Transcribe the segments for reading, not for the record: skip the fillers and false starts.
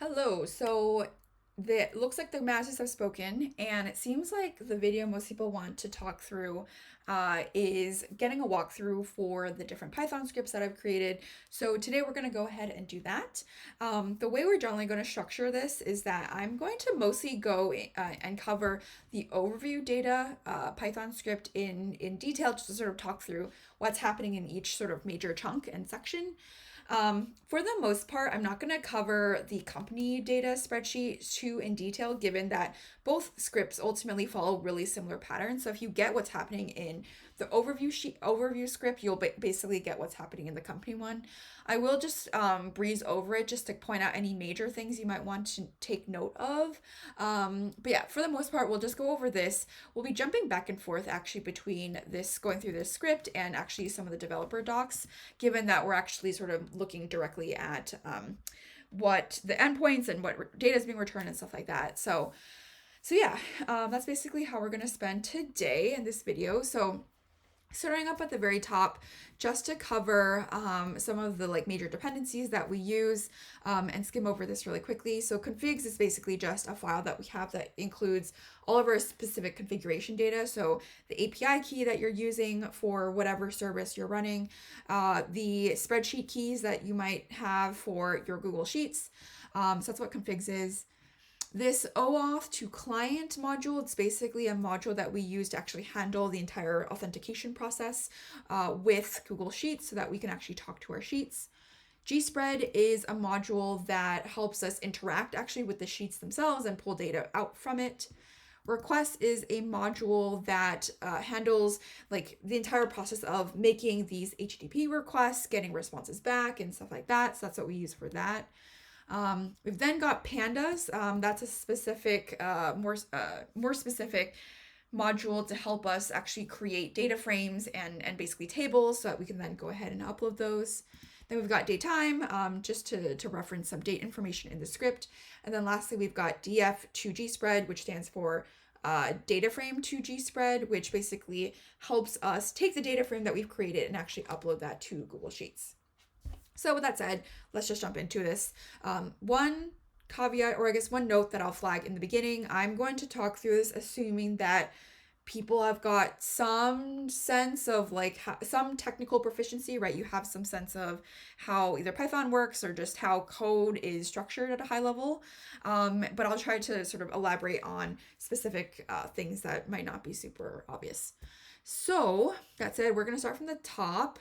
Hello. So the looks like the masters have spoken, and it seems like the video most people want to talk through is getting a walkthrough for the different Python scripts that I've created. So today we're going to go ahead and do that. The way we're generally going to structure this is that I'm going to mostly go and cover the overview data Python script in detail, just to sort of talk through what's happening in each sort of major chunk and section. For the most part, I'm not going to cover the company data spreadsheet too in detail, given that both scripts ultimately follow really similar patterns. So if you get what's happening in the overview script, you'll basically get what's happening in the company one. I will just breeze over it just to point out any major things you might want to take note of. But yeah, for the most part, we'll just go over this. We'll be jumping back and forth actually between this going through this script and actually some of the developer docs, given that we're actually sort of looking directly at what the endpoints and what data is being returned and stuff like that. So yeah, that's basically how we're going to spend today in this video. So starting up at the very top, just to cover some of the major dependencies that we use and skim over this really quickly. So configs is basically just a file that we have that includes all of our specific configuration data. So the API key that you're using for whatever service you're running, the spreadsheet keys that you might have for your Google Sheets. So that's what configs is. This OAuth to client module, it's basically a module that we use to actually handle the entire authentication process with Google Sheets so that we can actually talk to our sheets. Gspread is a module that helps us interact actually with the sheets themselves and pull data out from it. Request is a module that handles the entire process of making these HTTP requests, getting responses back and stuff like that. So that's what we use for that. We've then got Pandas. That's a specific, more specific module to help us actually create data frames and basically tables so that we can then go ahead and upload those. Then we've got datetime, just to reference some date information in the script. And then lastly, we've got df2gspread, which stands for data frame to gspread, which basically helps us take the data frame that we've created and actually upload that to Google Sheets. So with that said, let's just jump into this. One caveat, or I guess one note that I'll flag in the beginning, I'm going to talk through this assuming that people have got some sense of some technical proficiency, right? You have some sense of how either Python works or just how code is structured at a high level. But I'll try to sort of elaborate on specific things that might not be super obvious. So that said, we're going to start from the top.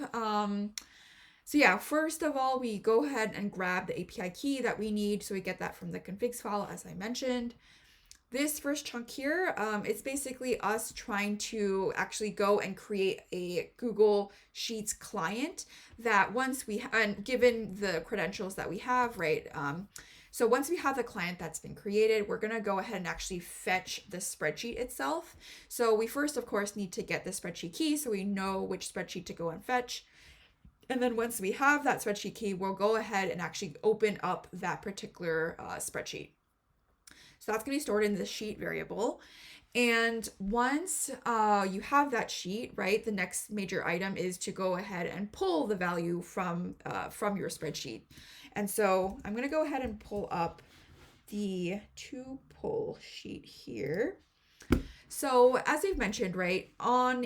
So yeah, first of all, we go ahead and grab the API key that we need. So we get that from the configs file, as I mentioned. This first chunk here, it's basically us trying to actually go and create a Google Sheets client that once and given the credentials that we have, right? So once we have the client that's been created, we're going to go ahead and actually fetch the spreadsheet itself. So we first, of course, need to get the spreadsheet key so we know which spreadsheet to go and fetch. And then once we have that spreadsheet key, we'll go ahead and actually open up that particular spreadsheet. So that's going to be stored in the sheet variable. And once you have that sheet, right, the next major item is to go ahead and pull the value from your spreadsheet. And so I'm going to go ahead and pull up the to pull sheet here. So as we've mentioned, right,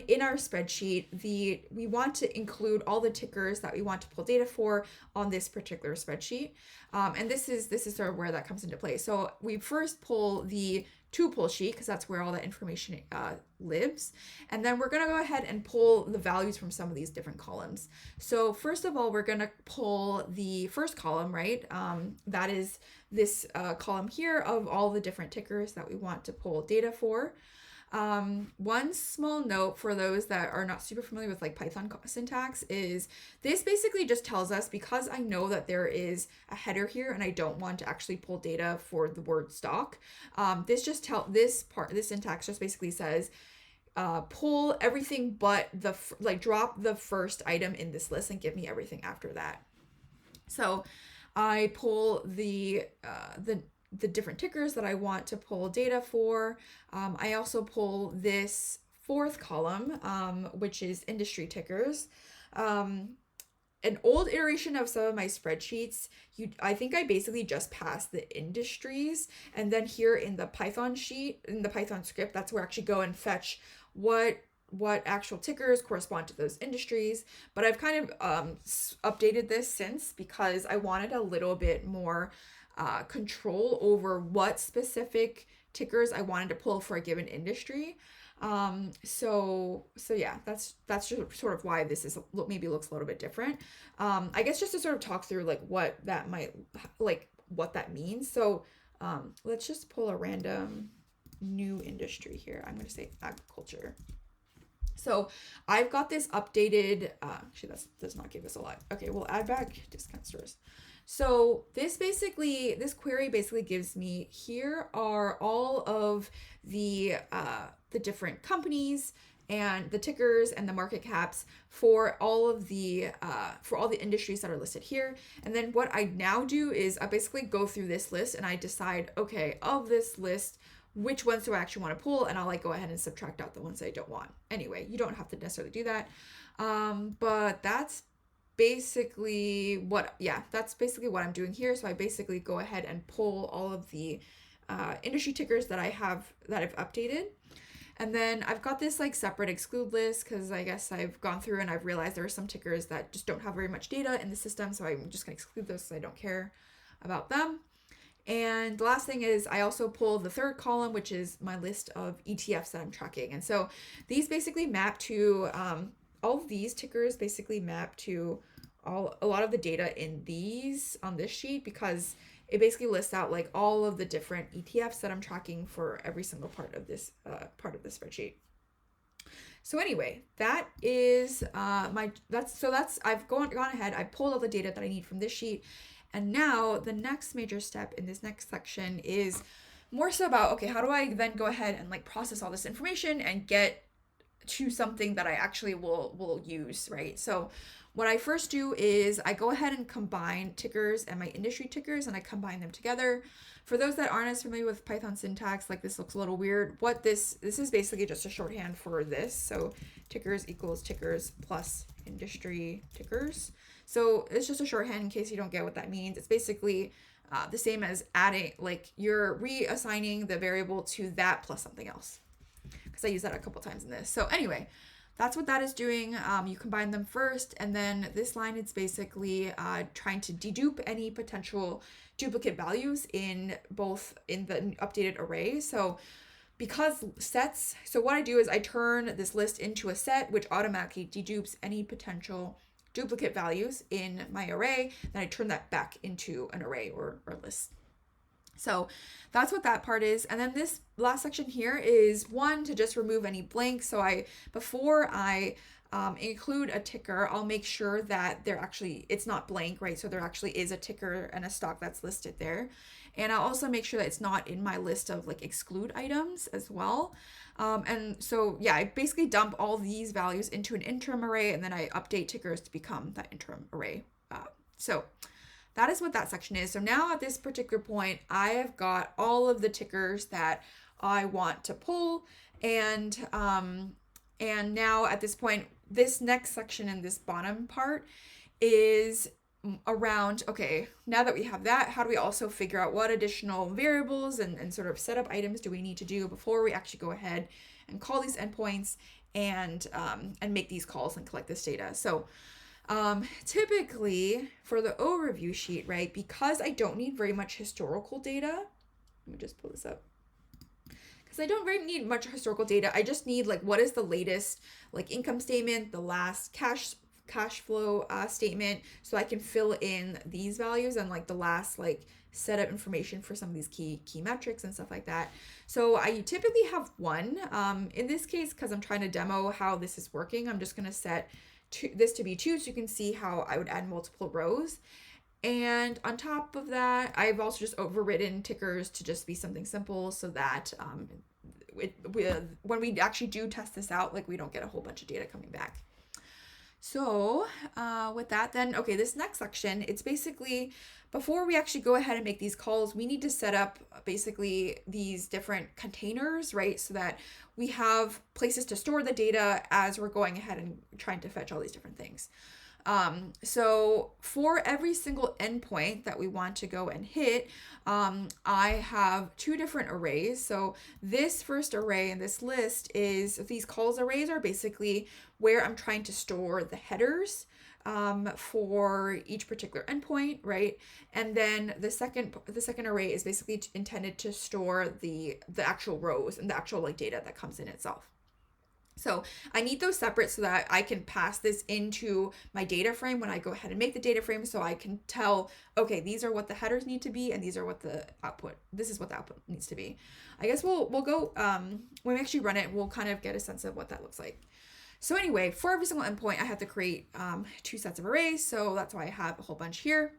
in our spreadsheet, we want to include all the tickers that we want to pull data for on this particular spreadsheet. And this is sort of where that comes into play. So we first pull the to pull sheet because that's where all that information lives. And then we're going to go ahead and pull the values from some of these different columns. So first of all, we're going to pull the first column, right? That is this column here of all the different tickers that we want to pull data for. One small note for those that are not super familiar with Python syntax is this basically just tells us, because I know that there is a header here and I don't want to actually pull data for the word stock. This syntax just basically says, pull everything but drop the first item in this list and give me everything after that. So I pull the different tickers that I want to pull data for. I also pull this fourth column, which is industry tickers. an old iteration of some of my spreadsheets, I think I basically just passed the industries, and then here in the Python sheet, in the Python script, that's where I actually go and fetch what actual tickers correspond to those industries. But I've kind of updated this since, because I wanted a little bit more control over what specific tickers I wanted to pull for a given industry. So yeah, that's just sort of why this is maybe looks a little bit different. I guess just to sort of talk through like what that might, like what that means. So let's just pull a random new industry here. I'm going to say agriculture. So I've got this updated, actually that does not give us a lot. Okay, we'll add back discount stores. So this query basically gives me, here are all of the different companies and the tickers and the market caps for all the industries that are listed here. And then what I now do is I basically go through this list and I decide, okay, of this list, which ones do I actually want to pull, and I'll like go ahead and subtract out the ones I don't want. Anyway, you don't have to necessarily do that. But that's basically what I'm doing here. So I basically go ahead and pull all of the industry tickers that I've updated. And then I've got this like separate exclude list, because I guess I've gone through and I've realized there are some tickers that just don't have very much data in the system. So I'm just going to exclude those because I don't care about them. And the last thing is I also pull the third column, which is my list of ETFs that I'm tracking. And so these basically map to, all of these tickers basically map to a lot of the data on this sheet, because it basically lists out like all of the different ETFs that I'm tracking for every single part of this spreadsheet. So anyway, that is I've gone ahead, I pulled all the data that I need from this sheet. And now the next major step in this next section is more so about, okay, how do I then go ahead and like process all this information and get to something that I actually will use, right? So what I first do is I go ahead and combine tickers and my industry tickers, and I combine them together. For those that aren't as familiar with Python syntax, like this looks a little weird. What this is basically just a shorthand for this. So tickers equals tickers plus industry tickers. So it's just a shorthand in case you don't get what that means. It's basically the same as adding, like you're reassigning the variable to that plus something else, because I use that a couple times in this. So anyway, that's what that is doing. You combine them first, and then this line, it's basically trying to dedupe any potential duplicate values in the updated array. So because sets, so what I do is I turn this list into a set, which automatically dedupes any potential duplicate values in my array. Then I turn that back into an array or list. So that's what that part is. And then this last section here is one to just remove any blanks. So before I include a ticker, I'll make sure that it's not blank, right? So there actually is a ticker and a stock that's listed there. And I'll also make sure that it's not in my list of like exclude items as well. And so yeah, I basically dump all these values into an interim array, and then I update tickers to become that interim array. So that is what that section is. So now at this particular point, I have got all of the tickers that I want to pull. And now at this point, this next section in this bottom part is around, okay, now that we have that, how do we also figure out what additional variables and sort of setup items do we need to do before we actually go ahead and call these endpoints and make these calls and collect this data. So typically for the overview sheet, right, because I don't need very much historical data, let me just pull this up. Because I don't really need much historical data. I just need like what is the latest like income statement, the last cash flow statement, so I can fill in these values and like the last like setup information for some of these key metrics and stuff like that. So I typically have one. In this case, because I'm trying to demo how this is working, I'm just going to set this to be 2 so you can see how I would add multiple rows. And on top of that, I've also just overridden tickers to just be something simple, so that when we actually do test this out, like we don't get a whole bunch of data coming back. So with that then, okay, this next section, it's basically, before we actually go ahead and make these calls, we need to set up basically these different containers, right? So that we have places to store the data as we're going ahead and trying to fetch all these different things. So for every single endpoint that we want to go and hit, I have two different arrays. So this first array in this list is, these calls arrays are basically where I'm trying to store the headers for each particular endpoint, right? And then the second array is basically intended to store the actual rows and the actual like data that comes in itself. So I need those separate so that I can pass this into my data frame when I go ahead and make the data frame, so I can tell, okay, these are what the headers need to be, and these are what the output, this is what the output needs to be. I guess we'll go, when we actually run it, we'll kind of get a sense of what that looks like. So anyway, for every single endpoint, I have to create two sets of arrays, so that's why I have a whole bunch here.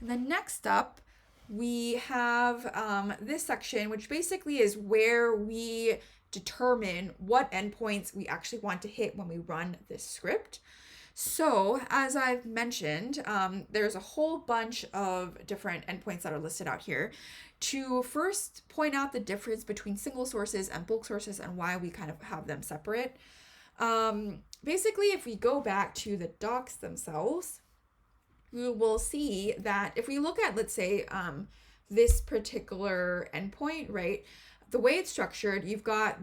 And then next up, we have this section, which basically is where we determine what endpoints we actually want to hit when we run this script. So as I've mentioned, there's a whole bunch of different endpoints that are listed out here. To first point out the difference between single sources and bulk sources and why we kind of have them separate. Basically, if we go back to the docs themselves, we will see that if we look at, let's say, this particular endpoint, right? The way it's structured, you've got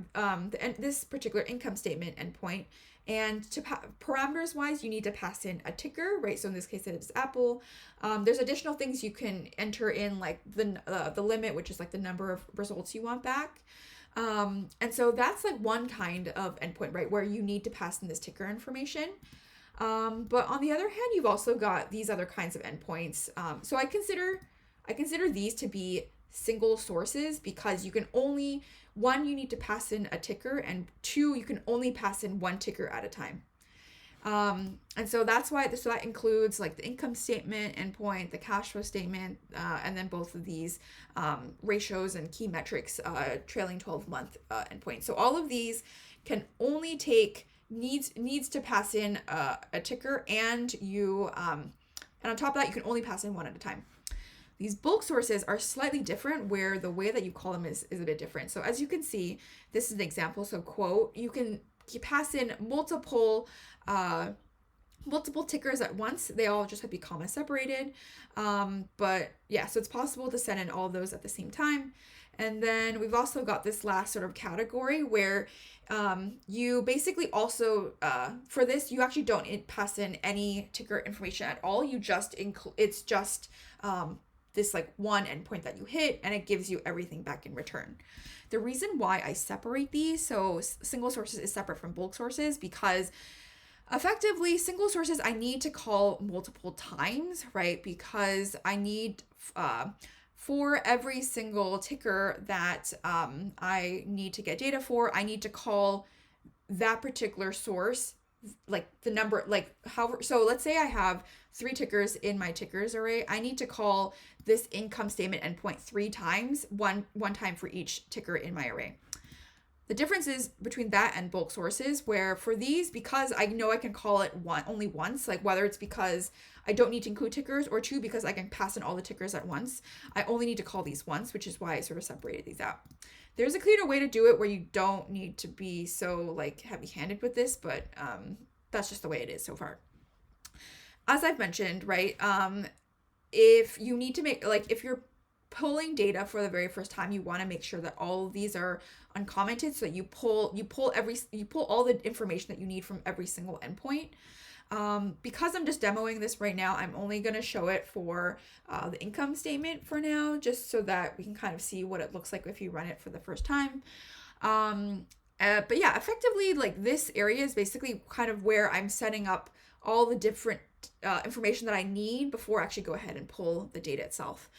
this particular income statement endpoint, and to parameters wise, you need to pass in a ticker, right? So in this case, it's Apple. There's additional things you can enter in, like the limit, which is like the number of results you want back. And so that's like one kind of endpoint, right, where you need to pass in this ticker information. But on the other hand, you've also got these other kinds of endpoints. So I consider these to be single sources because you can only, one, you need to pass in a ticker, and two, you can only pass in one ticker at a time. And so that's why, so that includes like the income statement endpoint, the cash flow statement, and then both of these ratios and key metrics, trailing 12-month endpoint. So all of these can only take, needs to pass in a ticker, and and on top of that, you can only pass in one at a time. These bulk sources are slightly different, where the way that you call them is a bit different. So as you can see, this is an example. So quote, you pass in multiple tickers at once. They all just have to be comma separated. But yeah, so it's possible to send in all of those at the same time. And then we've also got this last sort of category where you basically also, for this, you actually don't pass in any ticker information at all. You just it's just this like one endpoint that you hit, and it gives you everything back in return. The reason why I separate these, so single sources is separate from bulk sources, because effectively single sources I need to call multiple times, right? Because I need, for every single ticker that I need to get data for, I need to call that particular source, like the number, like however, so let's say I have 3 tickers in my tickers array. I need to call this income statement endpoint 3 times, one time for each ticker in my array. The difference is between that and bulk sources, where for these, because I know I can call it only once, like whether it's because I don't need to include tickers, or 2, because I can pass in all the tickers at once, I only need to call these once, which is why I sort of separated these out. There's a cleaner way to do it where you don't need to be so like heavy-handed with this, but that's just the way it is so far. As I've mentioned, right, if you need to make, like, if you're pulling data for the very first time, you want to make sure that all of these are uncommented, so that you pull all the information that you need from every single endpoint. Because I'm just demoing this right now, I'm only going to show it for the income statement for now, just so that we can kind of see what it looks like if you run it for the first time. But yeah, effectively, like, this area is basically kind of where I'm setting up all the different information that I need before I actually go ahead and pull the data itself.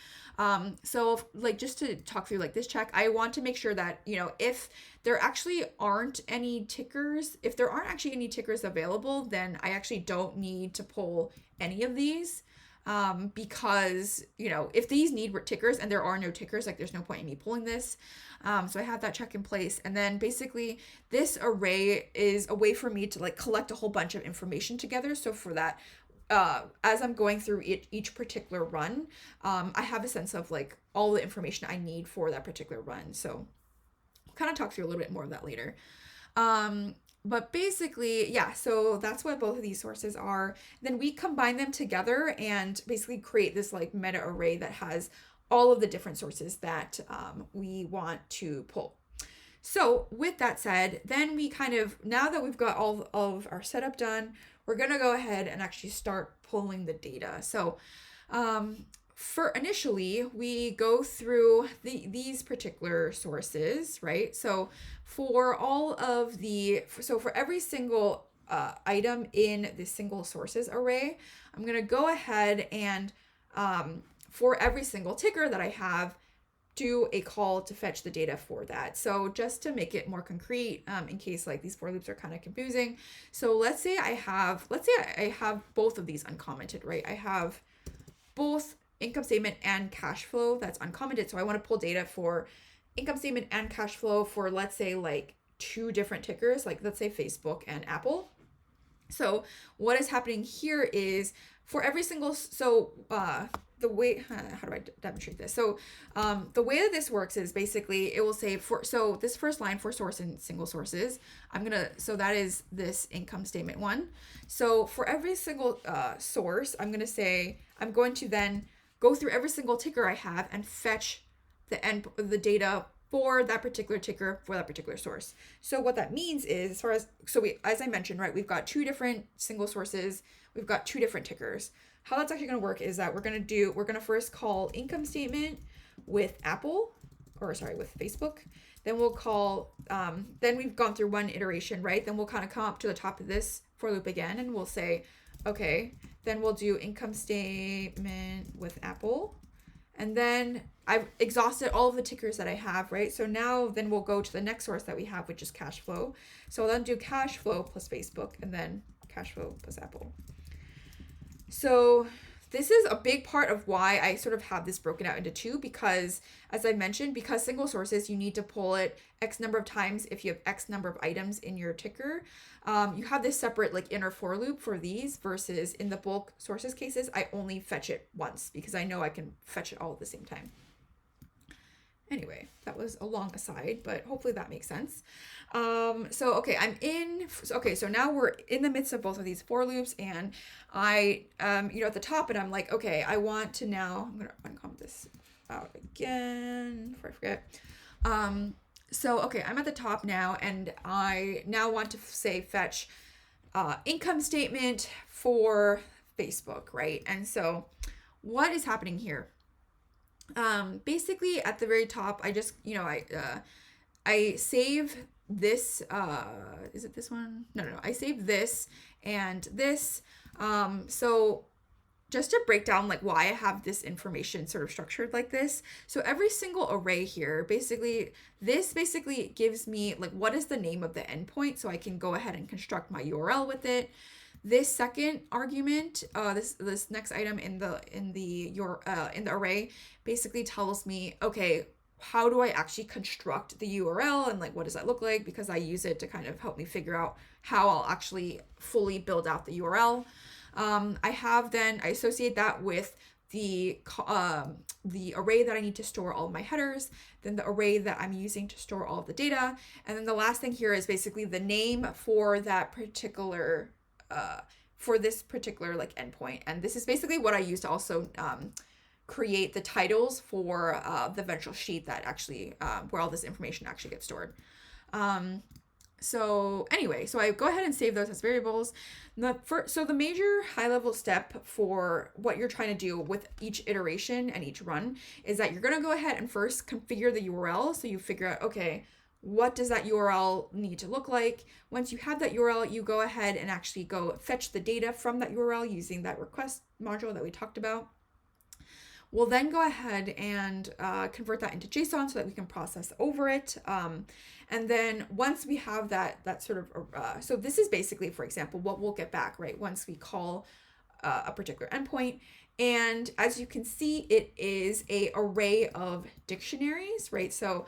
So like, just to talk through like this check, I want to make sure that, you know, if there actually aren't any tickers, available, then I actually don't need to pull any of these. Because, you know, if these need tickers and there are no tickers, like, there's no point in me pulling this. So I have that check in place. And then basically this array is a way for me to like collect a whole bunch of information together. So for that, as I'm going through each particular run, I have a sense of like all the information I need for that particular run. So I'll kind of talk through a little bit more of that later. But basically, yeah, so that's what both of these sources are. Then we combine them together and basically create this like meta array that has all of the different sources that we want to pull. So with that said, then we kind of, now that we've got all of our setup done, we're going to go ahead and actually start pulling the data. So for initially, we go through these particular sources, right? So for all of so for every single item in the single sources array, I'm going to go ahead and for every single ticker that I have, do a call to fetch the data for that. So just to make it more concrete, in case like these for loops are kind of confusing. So let's say I have both of these uncommented, right? I have both income statement and cash flow that's uncommented. So I want to pull data for income statement and cash flow for, let's say, like 2 different tickers, like let's say Facebook and Apple. So what is happening here is for every single, the way, how do I demonstrate this? So the way that this works is basically it will say so this first line for source and single sources, so that is this income statement one. So for every single source, I'm going to then go through every single ticker I have and fetch the data for that particular ticker for that particular source. So what that means is, as I mentioned, right, we've got 2 different single sources, we've got 2 different tickers. How that's actually going to work is that we're going to first call income statement with with Facebook. Then we'll call, then we've gone through one iteration, right? Then we'll kind of come up to the top of this for loop again, and we'll say, okay, then we'll do income statement with Apple. And then I've exhausted all of the tickers that I have, right? So now then we'll go to the next source that we have, which is cash flow. So I'll then do cash flow plus Facebook and then cash flow plus Apple. So this is a big part of why I sort of have this broken out into 2, because as I mentioned, because single sources, you need to pull it X number of times if you have X number of items in your ticker. You have this separate like inner for loop for these, versus in the bulk sources cases, I only fetch it once because I know I can fetch it all at the same time. Anyway, that was a long aside, but hopefully that makes sense. So now we're in the midst of both of these for loops, and I, at the top, and I'm like, okay, I want to now, I'm going to uncomment this out again before I forget. I'm at the top now, and I now want to say fetch income statement for Facebook, right? And so what is happening here? Basically at the very top, I just, I save this, is it this one? No, I save this and this. So just to break down like why I have this information sort of structured like this. So every single array here, this basically gives me like, what is the name of the endpoint? So I can go ahead and construct my URL with it. This second argument, this next item in the array basically tells me, okay, how do I actually construct the URL and like what does that look like? Because I use it to kind of help me figure out how I'll actually fully build out the URL. I associate that with the array that I need to store all of my headers, then the array that I'm using to store all of the data, and then the last thing here is basically the name for that particular for this particular like endpoint. And this is basically what I use to also create the titles for the eventual sheet that actually where all this information actually gets stored. So I go ahead and save those as variables. So the major high level step for what you're trying to do with each iteration and each run is that you're going to go ahead and first configure the URL. So you figure out, okay, what does that URL need to look like? Once you have that URL, you go ahead and actually go fetch the data from that URL using that request module that we talked about. We'll then go ahead and convert that into JSON so that we can process over it. And then once we have that sort of, so this is basically, for example, what we'll get back, right? Once we call a particular endpoint. And as you can see, it is an array of dictionaries, right? So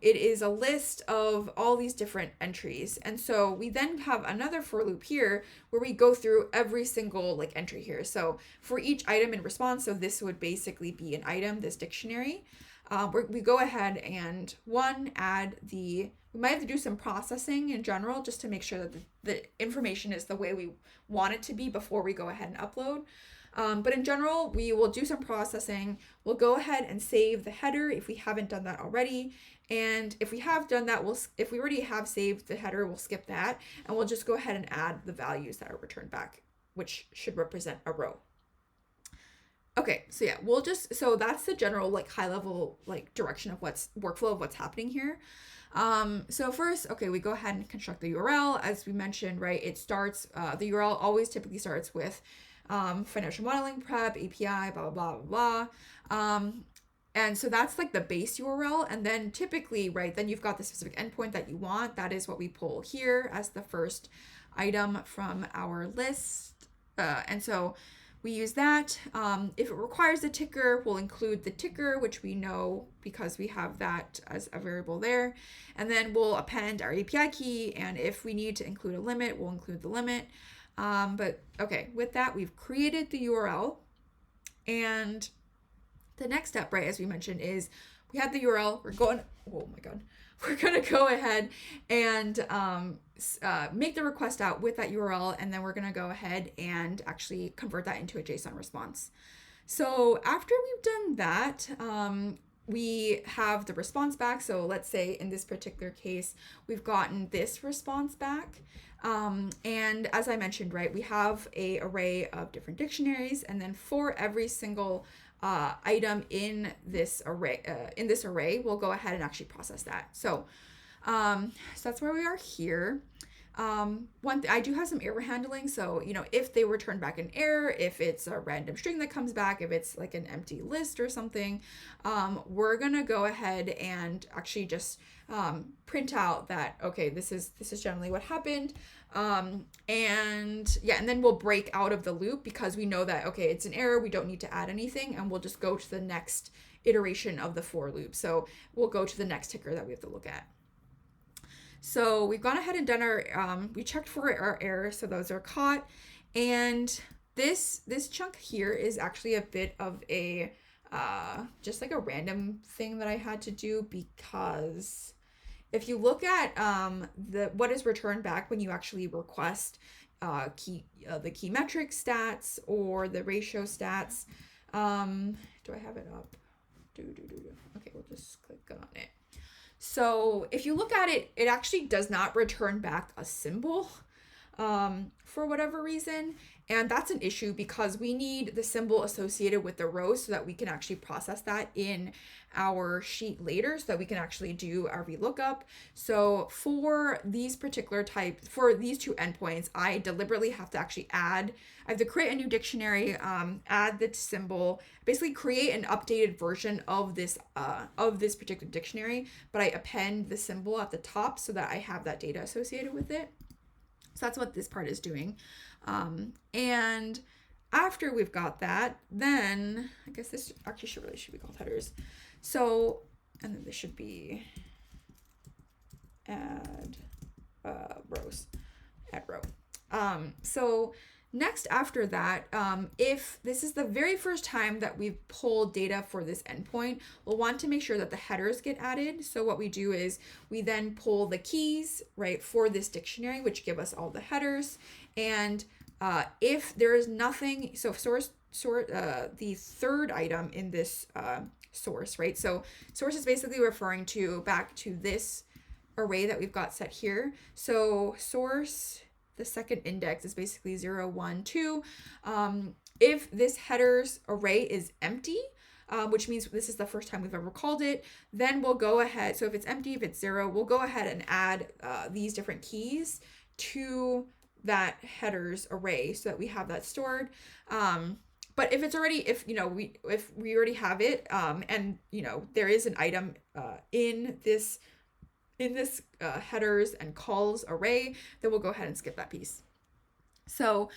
it is a list of all these different entries. And so we then have another for loop here where we go through every single like entry here. So for each item in response, so this would basically be an item, this dictionary. we go ahead and we might have to do some processing in general just to make sure that the information is the way we want it to be before we go ahead and upload. But in general, we will do some processing. We'll go ahead and save the header if we haven't done that already. And if we have done that, if we already have saved the header, we'll skip that. And we'll just go ahead and add the values that are returned back, which should represent a row. Okay, so yeah, so that's the general like high level like direction of workflow of what's happening here. So first, okay, we go ahead and construct the URL. As we mentioned, right, it starts, the URL always typically starts with financial modeling prep, API, blah, blah, blah, blah. And so that's like the base URL. And then typically, right, then you've got the specific endpoint that you want. That is what we pull here as the first item from our list. And so we use that. If it requires a ticker, we'll include the ticker, which we know because we have that as a variable there. And then we'll append our API key. And if we need to include a limit, we'll include the limit. But okay, with that, we've created the URL. And the next step, right, as we mentioned, is we have the URL. We're going to go ahead and make the request out with that URL, and then we're going to go ahead and actually convert that into a JSON response. So after we've done that, we have the response back. So let's say in this particular case, we've gotten this response back. And as I mentioned, right, we have an array of different dictionaries, and then for every single item in this array, we'll go ahead and actually process that. So that's where we are here. I do have some error handling. So, if they return back an error, if it's a random string that comes back, if it's like an empty list or something, we're going to go ahead and actually just print out that, okay, this is generally what happened. And then we'll break out of the loop because we know that, okay, it's an error. We don't need to add anything, and we'll just go to the next iteration of the for loop. So we'll go to the next ticker that we have to look at. So we've gone ahead and done our, we checked for our errors. So those are caught. And this chunk here is actually a bit of a, just like a random thing that I had to do, because if you look at what is returned back when you actually request the key metric stats or the ratio stats, do I have it up? Okay, we'll just click on it. So if you look at it, it actually does not return back a symbol for whatever reason. And that's an issue because we need the symbol associated with the row so that we can actually process that in our sheet later, so that we can actually do our VLOOKUP. So for these particular for these two endpoints, I deliberately have to actually I have to create a new dictionary, add the symbol, basically create an updated version of this particular dictionary, but I append the symbol at the top so that I have that data associated with it. So that's what this part is doing. And after we've got that, then I guess this actually should be called headers. So, and then this should be add rows, add row. So next after that, if this is the very first time that we've pulled data for this endpoint, we'll want to make sure that the headers get added. So what we do is we then pull the keys, right, for this dictionary, which give us all the headers. And if there is nothing, so the third item in this source, right? So source is basically referring back to this array that we've got set here. So source, the second index is basically 0, 1, 2. If this headers array is empty, which means this is the first time we've ever called it, then we'll go ahead. So if it's empty, if it's 0, we'll go ahead and add these different keys to that headers array so that we have that stored. But if it's already, if we already have it, and there is an item in this headers and calls array, then we'll go ahead and skip that piece. So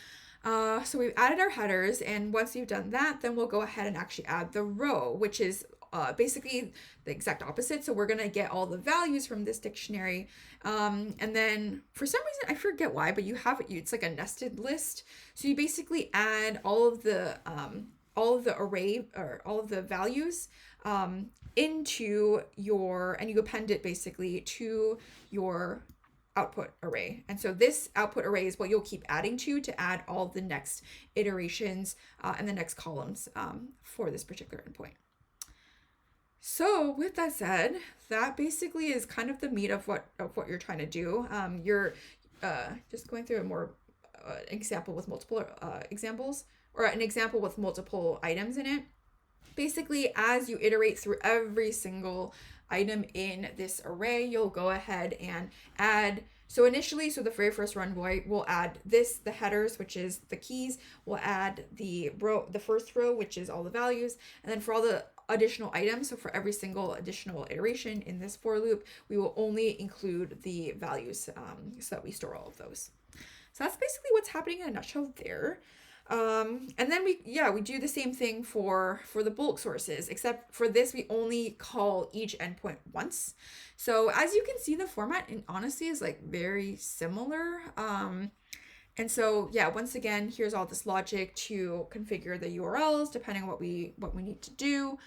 we've added our headers, and once you've done that, then we'll go ahead and actually add the row, which is basically the exact opposite. So we're going to get all the values from this dictionary. And then for some reason, I forget why, but it's like a nested list. So you basically add all of the array or all of the values into your, and you append it basically to your output array. And so this output array is what you'll keep adding to add all the next iterations and the next columns for this particular endpoint. So with that said, that basically is kind of the meat of what you're trying to do. You're just going through a more example with multiple examples, or an example with multiple items in it. Basically, as you iterate through every single item in this array, you'll go ahead and add. So initially, so the very first run, we'll add this, the headers, which is the keys. We'll add the first row, which is all the values. And then for all the additional items, so for every single additional iteration in this for loop, we will only include the values so that we store all of those. So that's basically what's happening in a nutshell there. And then we do the same thing for the bulk sources, except for this, we only call each endpoint once. So as you can see, the format honestly is like very similar. And so, yeah, once again, here's all this logic to configure the URLs depending on what we need to do.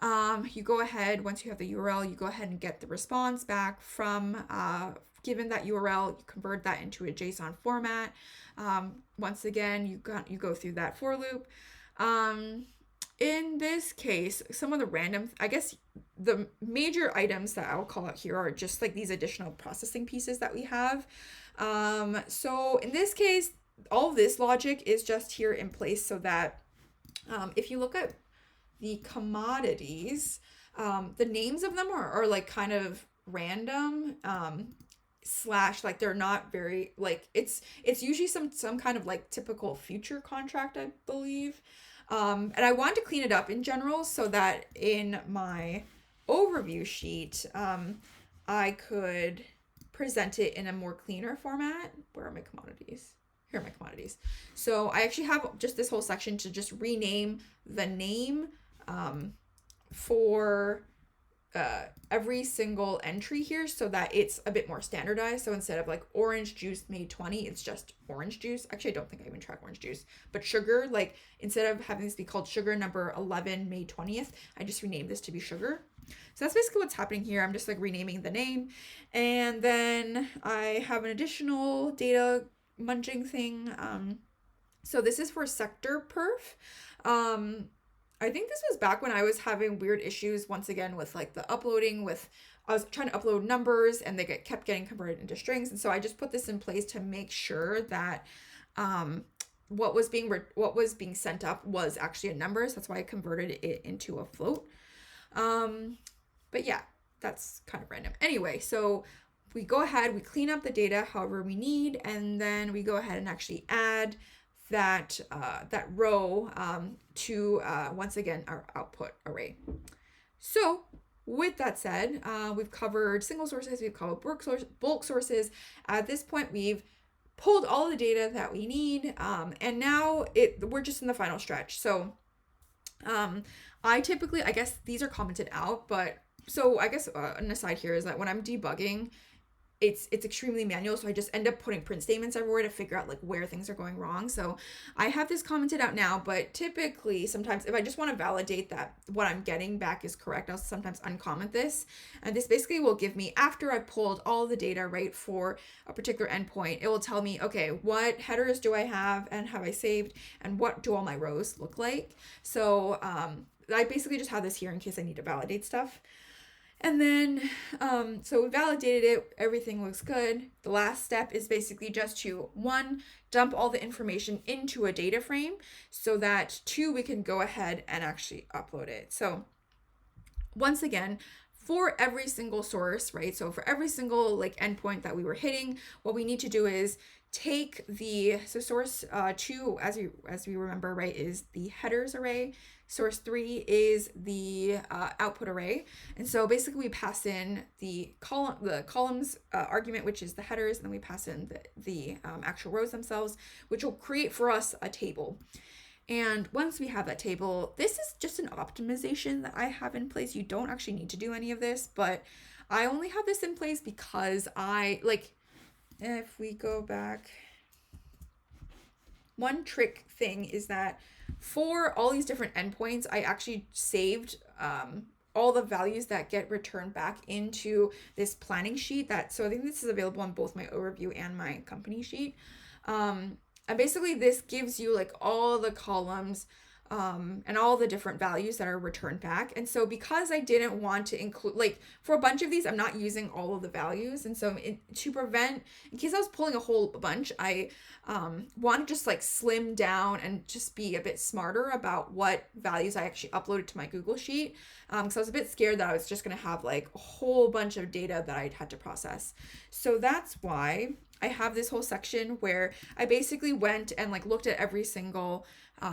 You go ahead, once you have the URL, you go ahead and get the response back from given that URL, you convert that into a JSON format. Once again, you go through that for loop. In this case, some of the random, I guess the major items that I'll call out here are just like these additional processing pieces that we have. So in this case, all this logic is just here in place so that if you look at the commodities, the names of them are like kind of random, slash like they're not very like it's usually some kind of like typical future contract, I believe. And I wanted to clean it up in general so that in my overview sheet, I could present it in a more cleaner format. Where are my commodities? Here are my commodities. So I actually have just this whole section to just rename the name for every single entry here so that it's a bit more standardized. So instead of like orange juice May 20, it's just orange juice. Actually, I don't think I even track orange juice, but sugar, like instead of having this be called sugar number 11 May 20th, I just renamed this to be sugar. So that's basically what's happening here. I'm just like renaming the name. And then I have an additional data munging thing. So this is for sector perf. I think this was back when I was having weird issues once again with like the uploading with, I was trying to upload numbers and they kept getting converted into strings. And so I just put this in place to make sure that what was being sent up was actually a number. So that's why I converted it into a float. But yeah, that's kind of random. Anyway, so we go ahead, we clean up the data however we need, and then we go ahead and actually add that row to once again our output array. So with that said, we've covered single sources, we've covered bulk sources. At this point, we've pulled all the data that we need, and now we're just in the final stretch. So I guess these are commented out, but so I guess an aside here is that when I'm debugging, it's extremely manual, so I just end up putting print statements everywhere to figure out like where things are going wrong. So I have this commented out now, but typically sometimes if I just want to validate that what I'm getting back is correct, I'll sometimes uncomment this. And this basically will give me, after I've pulled all the data, right, for a particular endpoint, it will tell me, okay, what headers do I have and have I saved, and what do all my rows look like? So I basically just have this here in case I need to validate stuff. And then, so we validated it, everything looks good. The last step is basically just to, 1, dump all the information into a data frame so that 2, we can go ahead and actually upload it. So once again, for every single source, right? So for every single like endpoint that we were hitting, what we need to do is take source 2, as we remember, right, is the headers array. Source 3 is the output array. And so basically we pass in the columns argument, which is the headers, and then we pass in the actual rows themselves, which will create for us a table. And once we have that table, this is just an optimization that I have in place. You don't actually need to do any of this, but I only have this in place because if we go back, one trick thing is that for all these different endpoints, I actually saved all the values that get returned back into this planning sheet so I think this is available on both my overview and my company sheet. And basically this gives you like all the columns and all the different values that are returned back. And so because I didn't want to include, like for a bunch of these, I'm not using all of the values. And so to prevent, in case I was pulling a whole bunch, I want to just like slim down and just be a bit smarter about what values I actually uploaded to my Google Sheet. Because I was a bit scared that I was just going to have like a whole bunch of data that I'd had to process. So that's why I have this whole section where I basically went and like looked at every single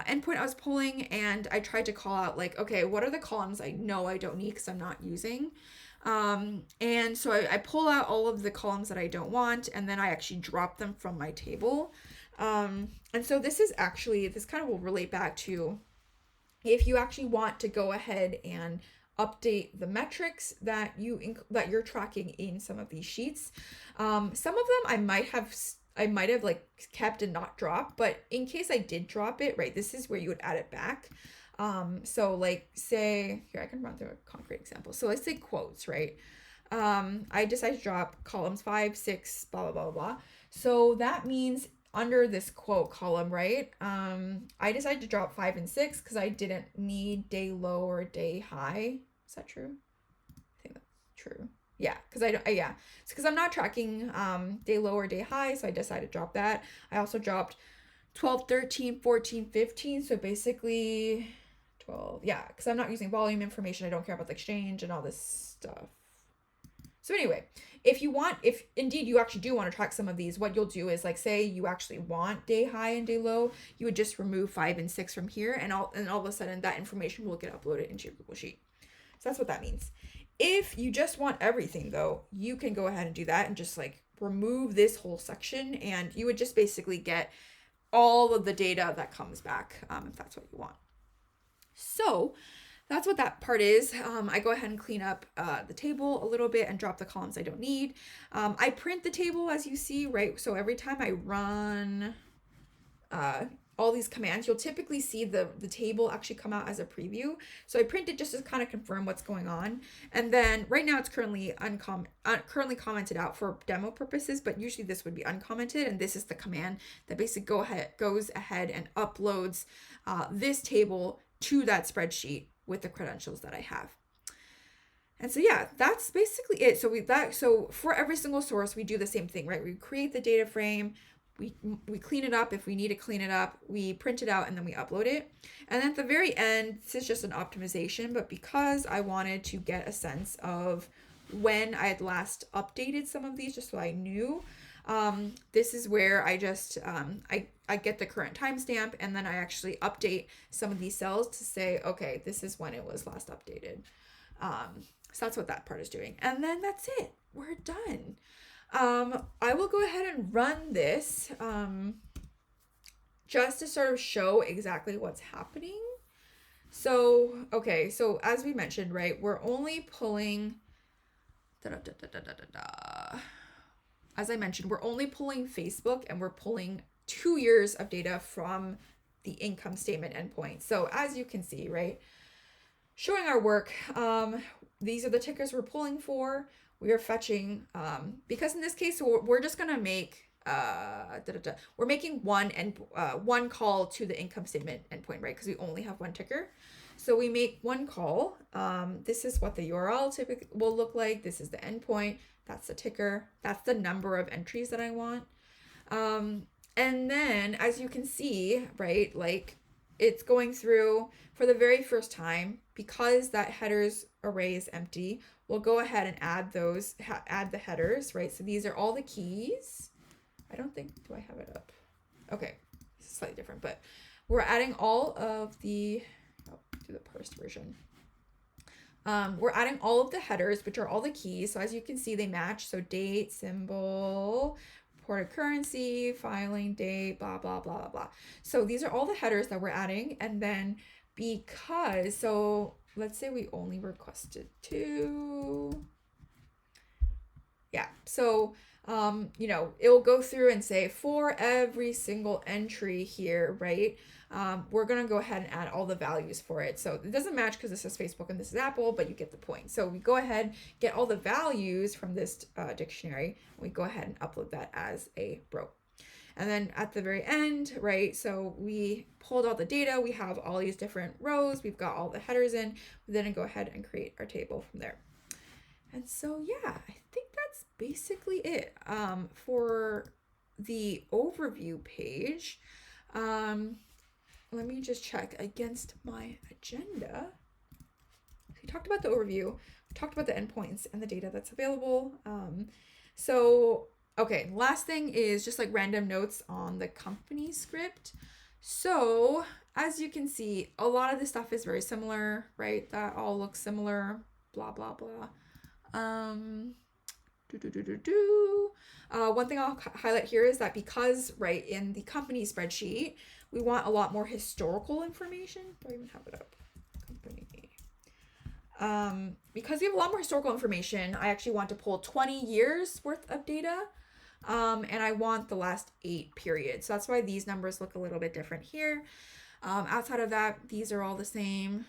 endpoint I was pulling, and I tried to call out like, okay, what are the columns I know I don't need because I'm not using. And so I pull out all of the columns that I don't want, and then I actually drop them from my table. And so this kind of will relate back to if you actually want to go ahead and update the metrics that you're tracking in some of these sheets. Some of them I might have like kept and not dropped, but in case I did drop it, right, this is where you would add it back. So like say here, I can run through a concrete example. So let's say quotes, right? I decided to drop columns 5, 6, blah, blah, blah, blah. So that means under this quote column, right? I decided to drop 5 and 6 because I didn't need day low or day high. Is that true? I think that's true. Yeah, because it's because I'm not tracking day low or day high, so I decided to drop that. I also dropped 12, 13, 14, 15. So basically 12. Yeah, because I'm not using volume information. I don't care about the exchange and all this stuff. So anyway, if indeed you actually do want to track some of these, what you'll do is like, say you actually want day high and day low, you would just remove 5 and 6 from here, and all of a sudden that information will get uploaded into your Google Sheet. So that's what that means. If you just want everything though, you can go ahead and do that and just like remove this whole section, and you would just basically get all of the data that comes back, if that's what you want. So that's what that part is. I go ahead and clean up the table a little bit and drop the columns I don't need. I print the table as you see, right? So every time I run all these commands, you'll typically see the table actually come out as a preview. So I print it just to kind of confirm what's going on. And then right now it's currently commented out for demo purposes, but usually this would be uncommented. And this is the command that basically goes ahead and uploads this table to that spreadsheet with the credentials that I have. And so yeah, that's basically it. So for every single source, we do the same thing, right? We create the data frame, we clean it up if we need to clean it up, we print it out, and then we upload it. And then at the very end, this is just an optimization, but because I wanted to get a sense of when I had last updated some of these, just so I knew, this is where I just I get the current timestamp, and then I actually update some of these cells to say, okay, this is when it was last updated. So that's what that part is doing. And then that's it. We're done. I will go ahead and run this just to sort of show exactly what's happening. So, okay, so as we mentioned, right, we're only pulling as I mentioned, we're only pulling Facebook, and we're pulling 2 years of data from the income statement endpoint. So as you can see, right, showing our work, these are the tickers we're pulling for. We are fetching, because in this case, we're just going to make, we're making one call to the income statement endpoint, right? Because we only have one ticker. So we make one call. This is what the URL typically will look like. This is the endpoint. That's the ticker. That's the number of entries that I want. And then as you can see, right, like it's going through for the very first time, because that headers array is empty, we'll go ahead and add the headers, right? So these are all the keys. I don't think, do I have it up? Okay, this is slightly different, but we're adding all of the, I'll do the parsed version. We're adding all of the headers, which are all the keys. So as you can see, they match. So date, symbol, reported currency, filing date, blah, blah, blah, blah, blah. So these are all the headers that we're adding. And then so let's say we only requested 2. Yeah. So, it'll go through and say for every single entry here, right? we're going to go ahead and add all the values for it. So it doesn't match because this is Facebook and this is Apple, but you get the point. So we go ahead, get all the values from this dictionary. We go ahead and upload that as a row. And then at the very end, right, so we pulled all the data. We have all these different rows. We've got all the headers in. We then go ahead and create our table from there. And so, yeah, I think that's basically it for the overview page. Let me just check against my agenda. We talked about the overview, we talked about the endpoints and the data that's available. Okay, last thing is just like random notes on the company script. So as you can see, a lot of this stuff is very similar, right? That all looks similar, blah, blah, blah. One thing I'll highlight here is that because, right, in the company spreadsheet, we want a lot more historical information. Do I even have it up? Company. Because we have a lot more historical information, I actually want to pull 20 years worth of data. And I want the last 8 periods. So that's why these numbers look a little bit different here. Outside of that, these are all the same.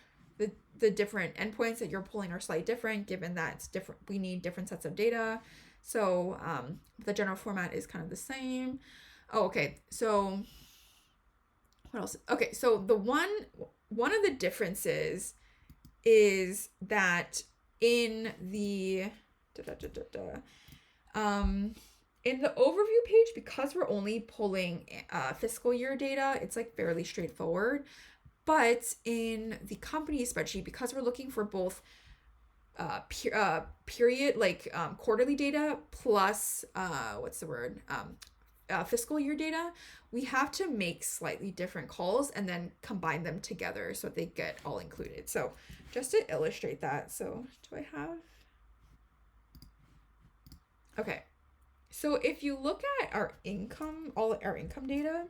The different endpoints that you're pulling are slightly different, given that it's different. We need different sets of data. So the general format is kind of the same. Oh, okay. So what else? Okay, so the one of the differences is that in the in the overview page, because we're only pulling fiscal year data, it's like fairly straightforward. But in the company spreadsheet, because we're looking for both period, like quarterly data plus fiscal year data, we have to make slightly different calls and then combine them together so they get all included. So just to illustrate that, so do I have? Okay. So if you look at our income, all our income data,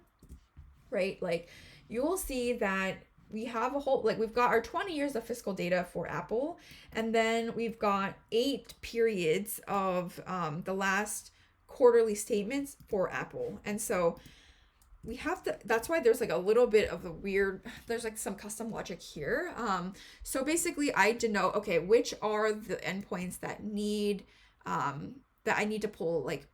right, like you will see that we have a whole, like we've got our 20 years of fiscal data for Apple, and then we've got 8 periods of the last quarterly statements for Apple. And so we have to, that's why there's like a little bit of a weird, there's like some custom logic here. So basically I denote, okay, which are the endpoints that need, that I need to pull like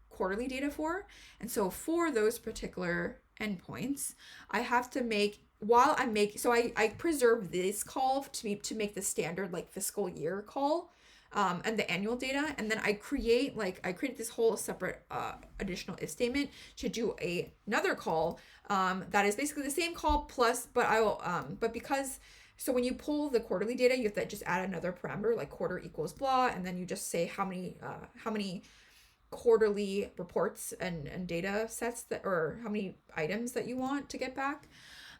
quarterly data for. And so for those particular endpoints, I have to make, while I make, so I preserve this call to make the standard like fiscal year call, and the annual data. And then I create this whole separate additional if statement to do another call that is basically the same call plus, but I will, but because, so when you pull the quarterly data, you have to just add another parameter like quarter equals blah, and then you just say how many quarterly reports and data sets that, or how many items that you want to get back.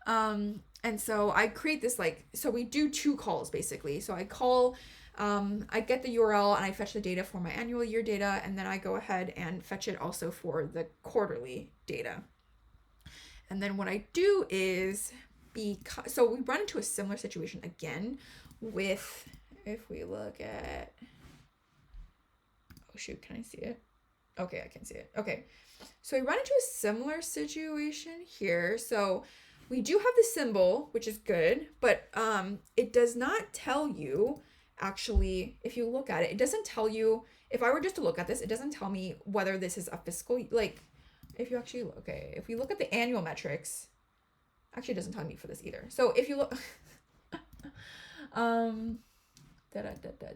And so I create this so we do 2 calls basically. So I call, I get the URL and I fetch the data for my annual year data, and then I go ahead and fetch it also for the quarterly data. And then what I do is, so we run into a similar situation again with, if we look at, oh shoot, can I see it? Okay, I can see it. Okay, so we run into a similar situation here. So we do have the symbol, which is good, but it does not tell you, actually, if you look at it, it doesn't tell you, if I were just to look at this, it doesn't tell me whether this is a fiscal, like, if you actually, okay, if we look at the annual metrics, actually it doesn't tell me for this either. So if you look,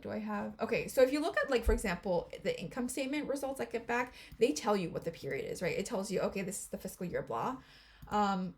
do I have, okay, so if you look at, like, for example, the income statement results I get back, they tell you what the period is, right? It tells you, okay, this is the fiscal year, blah.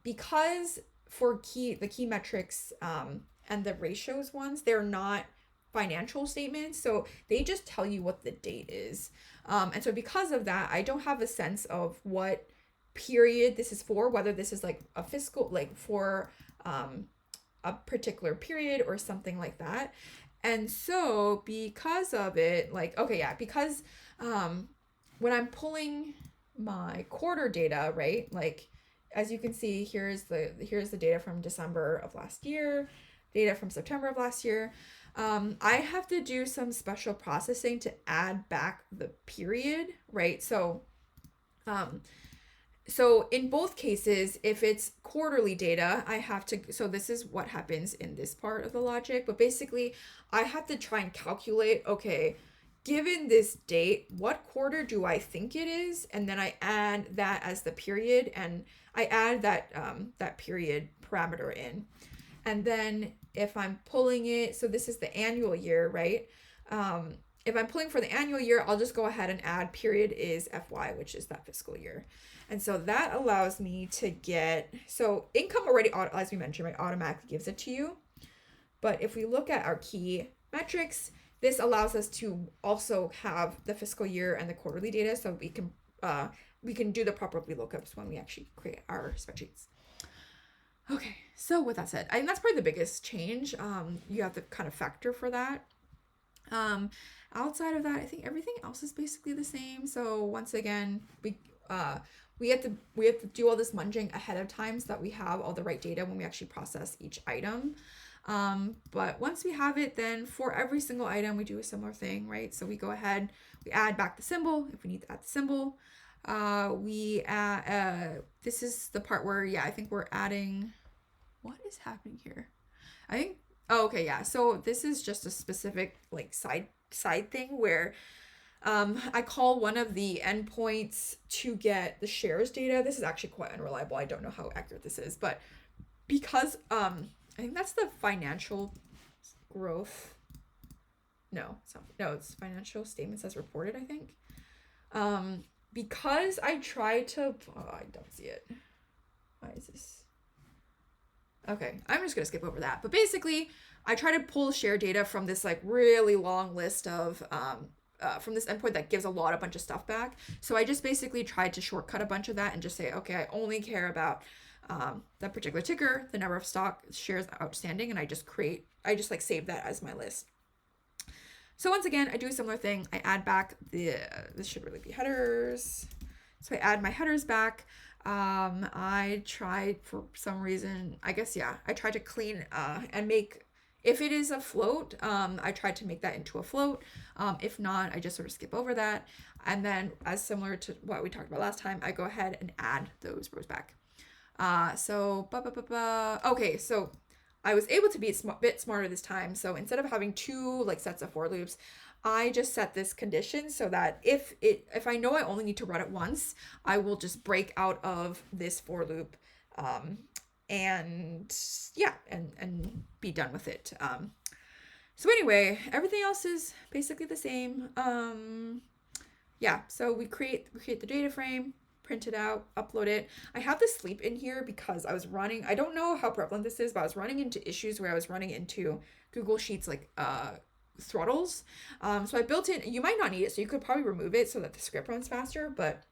Because for the key metrics and the ratios ones, they're not financial statements, so they just tell you what the date is. And so because of that, I don't have a sense of what period this is for, whether this is like a fiscal, like for a particular period or something like that. And so because of it, like, okay, yeah, because when I'm pulling my quarter data, right, like, as you can see, here's the data from December of last year, data from September of last year. I have to do some special processing to add back the period, right? So So in both cases, if it's quarterly data, I have to, so this is what happens in this part of the logic, but basically I have to try and calculate, okay, given this date, what quarter do I think it is? And then I add that as the period, and I add that period parameter in. And then if I'm pulling it, so this is the annual year, right? If I'm pulling for the annual year, I'll just go ahead and add period is FY, which is that fiscal year. And so that allows me to get, so income already, as we mentioned, right, automatically gives it to you. But if we look at our key metrics, this allows us to also have the fiscal year and the quarterly data, so we can do the proper VLOOKUPs when we actually create our spreadsheets. Okay, so with that said, I think that's probably the biggest change. You have to kind of factor for that. Outside of that, I think everything else is basically the same. So once again, we have to do all this munging ahead of time so that we have all the right data when we actually process each item. But once we have it, then for every single item, we do a similar thing, right? So we go ahead, we add back the symbol if we need to add the symbol. We add, this is the part where, yeah, I think we're adding, what is happening here? I think, oh, okay, yeah. So this is just a specific like side thing where I call one of the endpoints to get the shares data. This is actually quite unreliable. I don't know how accurate this is, but because I think that's the financial growth. No, it's financial statements as reported, I think. Because I tried to, I don't see it. Why is this? Okay, I'm just gonna skip over that. But basically, I try to pull share data from this like really long list of from this endpoint that gives a bunch of stuff back. So I just basically tried to shortcut a bunch of that and just say, okay, I only care about that particular ticker, the number of stock shares outstanding, and I just like save that as my list. So once again, I do a similar thing. I add back this should really be headers. So I add my headers back. I tried for some reason, I guess, yeah, I tried to clean and make, if it is a float, I tried to make that into a float. If not, I just sort of skip over that. And then as similar to what we talked about last time, I go ahead and add those rows back. Okay, so I was able to be a bit smarter this time. So instead of having two like sets of for loops, I just set this condition so that if I know I only need to run it once, I will just break out of this for loop, and yeah, and be done with it. So anyway, everything else is basically the same. Yeah, so we create the data frame, print it out, upload it. I have the sleep in here because I was running, I don't know how prevalent this is, but I was running into issues where I was running into Google Sheets like throttles. So I built in, you might not need it, so you could probably remove it so that the script runs faster, but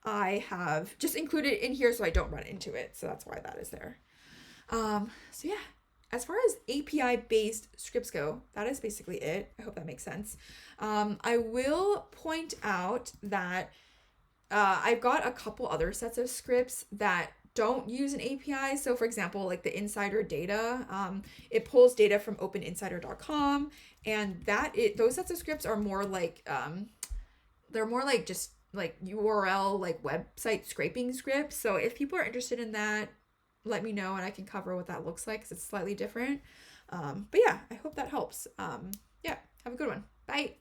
I have just included it in here so I don't run into it. So that's why that is there. So yeah, as far as API based scripts go, that is basically it. I hope that makes sense. I will point out that I've got a couple other sets of scripts that don't use an API. So for example, like the insider data, it pulls data from openinsider.com, and those sets of scripts are more like, they're more like just like URL, like website scraping scripts. So if people are interested in that, let me know and I can cover what that looks like because it's slightly different. But yeah, I hope that helps. Yeah, have a good one. Bye.